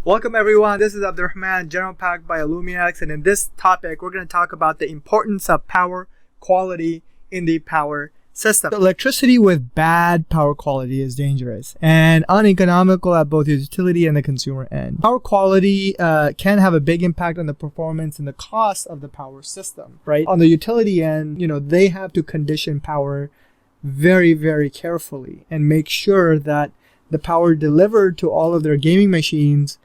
Welcome everyone, this is Abdur Rahman, General Pack by AllumiaX, and in this topic we're going to talk about the importance of power quality in the power system. So electricity with bad power quality is dangerous and uneconomical at both the utility and the consumer end. Power quality can have a big impact on the performance and the cost of the power system, right? On the utility end, they have to condition power very, very carefully and make sure that the power delivered to all of their gaming machines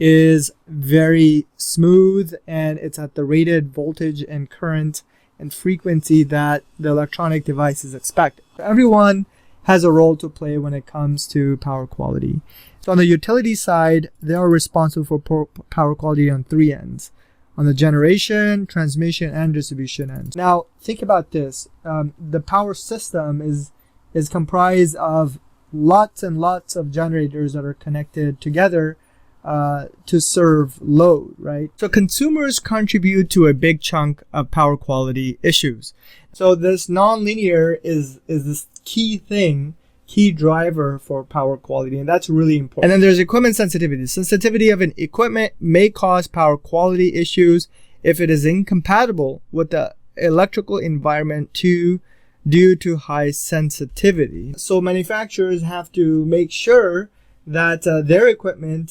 is very smooth and it's at the rated voltage and current and frequency that the electronic devices expect. Everyone has a role to play when it comes to power quality. So on the utility side, they are responsible for power quality on three ends: on the generation, transmission, and distribution ends. Now, think about this. The power system is comprised of lots and lots of generators that are connected together to serve load, right? So consumers contribute to a big chunk of power quality issues. So this nonlinear is this key driver for power quality, and that's really important. And then there's equipment sensitivity. Sensitivity of an equipment may cause power quality issues if it is incompatible with the electrical environment due to high sensitivity. So manufacturers have to make sure that their equipment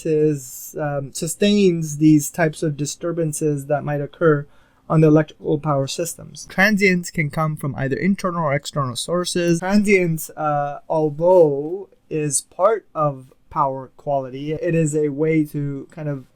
sustains these types of disturbances that might occur on the electrical power systems. Transients can come from either internal or external sources. Transients, although is part of power quality, it is a way to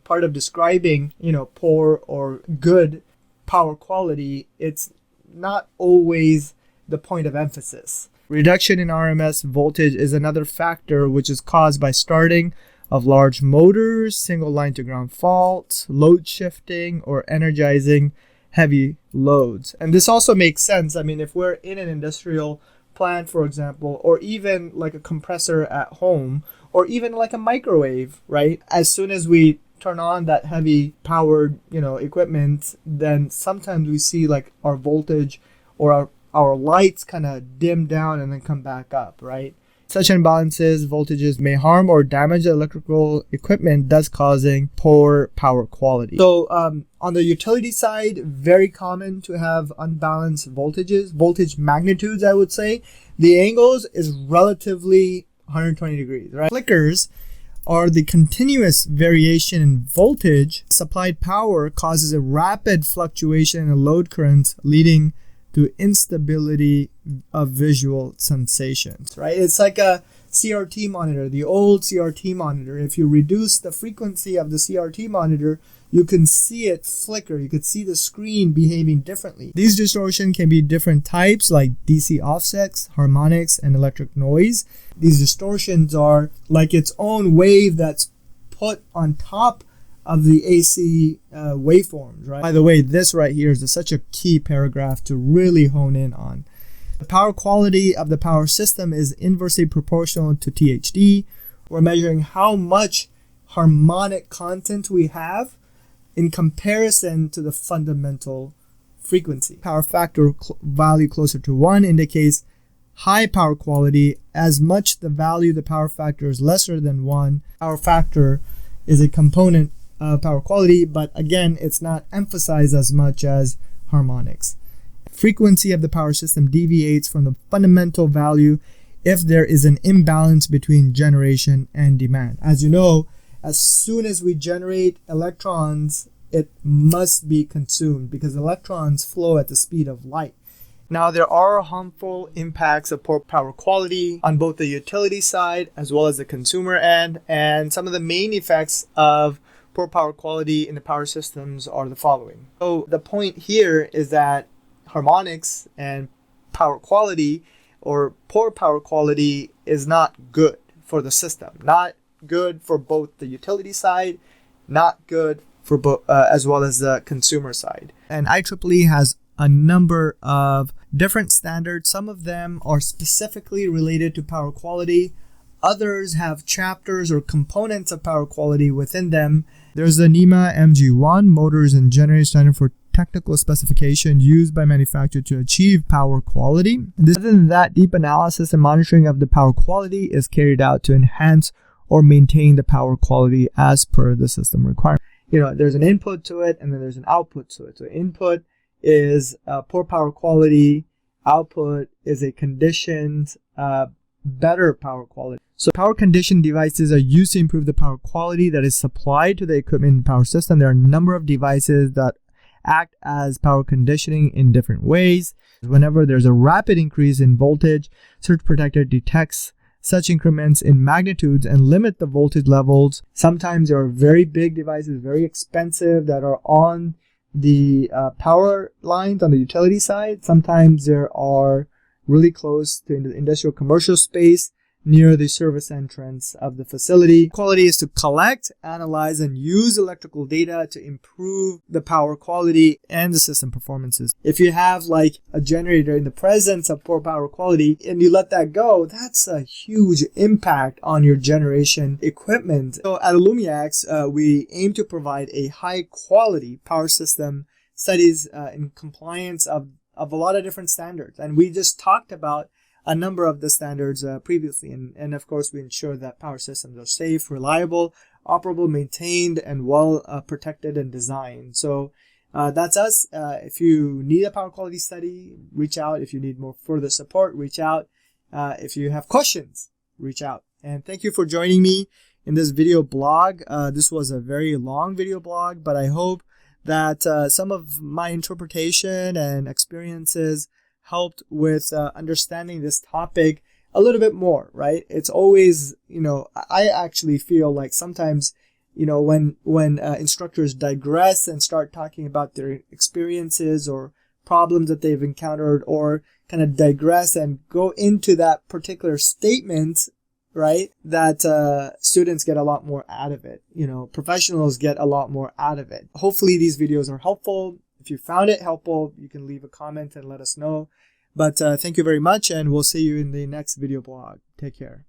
part of describing, poor or good power quality. It's not always the point of emphasis. Reduction in RMS voltage is another factor which is caused by starting of large motors, single line to ground faults, load shifting, or energizing heavy loads. And this also makes sense. If we're in an industrial plant, for example, or even like a compressor at home, or even like a microwave, right? As soon as we turn on that heavy powered, equipment, then sometimes we see like our voltage or our lights kind of dim down and then come back up, right? Such imbalances, voltages may harm or damage the electrical equipment, thus causing poor power quality. So on the utility side, very common to have unbalanced voltage magnitudes, I would say. The angles is relatively 120 degrees, right? Flickers are the continuous variation in voltage. Supplied power causes a rapid fluctuation in load currents, leading to instability of visual sensations, right? It's like a CRT monitor, the old CRT monitor. If you reduce the frequency of the CRT monitor, you can see it flicker. You could see the screen behaving differently. These distortions can be different types like DC offsets, harmonics, and electric noise. These distortions are like its own wave that's put on top of the AC waveforms, right? By the way, this right here is such a key paragraph to really hone in on. The power quality of the power system is inversely proportional to THD. We're measuring how much harmonic content we have in comparison to the fundamental frequency. Power factor value closer to 1 indicates high power quality. As much the value the power factor is lesser than 1, power factor is a component power quality, but again, it's not emphasized as much as harmonics. Frequency of the power system deviates from the fundamental value if there is an imbalance between generation and demand. As you know, as soon as we generate electrons, it must be consumed because electrons flow at the speed of light. Now, there are harmful impacts of poor power quality on both the utility side as well as the consumer end, and some of the main effects of poor power quality in the power systems are the following. So the point here is that harmonics and power quality or poor power quality is not good for the system, not good for both the utility side, not good for both as well as the consumer side. And IEEE has a number of different standards. Some of them are specifically related to power quality. Others have chapters or components of power quality within them. There's the NEMA MG1, Motors and Generators Standard for Technical Specification used by manufacturers to achieve power quality. Other than that, deep analysis and monitoring of the power quality is carried out to enhance or maintain the power quality as per the system requirement. There's an input to it, and then there's an output to it. So input is poor power quality. Output is a conditioned, better power quality. So power conditioned devices are used to improve the power quality that is supplied to the equipment and power system. There are a number of devices that act as power conditioning in different ways. Whenever there's a rapid increase in voltage, surge protector detects such increments in magnitudes and limit the voltage levels. Sometimes there are very big devices, very expensive, that are on the power lines on the utility side. Sometimes there are really close to the industrial commercial space near the service entrance of the facility. Quality is to collect, analyze, and use electrical data to improve the power quality and the system performances. If you have like a generator in the presence of poor power quality and you let that go, that's a huge impact on your generation equipment. So at AllumiaX, we aim to provide a high quality power system studies in compliance of a lot of different standards. And we just talked about a number of the standards previously. And of course, we ensure that power systems are safe, reliable, operable, maintained, and well protected and designed. So that's us. If you need a power quality study, reach out. If you need more further support, reach out. If you have questions, reach out. And thank you for joining me in this video blog. This was a very long video blog, but I hope that some of my interpretation and experiences helped with understanding this topic a little bit more, right? It's always, I actually feel like sometimes, when instructors digress and start talking about their experiences or problems that they've encountered, or kind of digress and go into that particular statement, right, that students get a lot more out of it. Professionals get a lot more out of it. Hopefully these videos are helpful. If you found it helpful, you can leave a comment and let us know. But thank you very much, and we'll see you in the next video blog. Take care.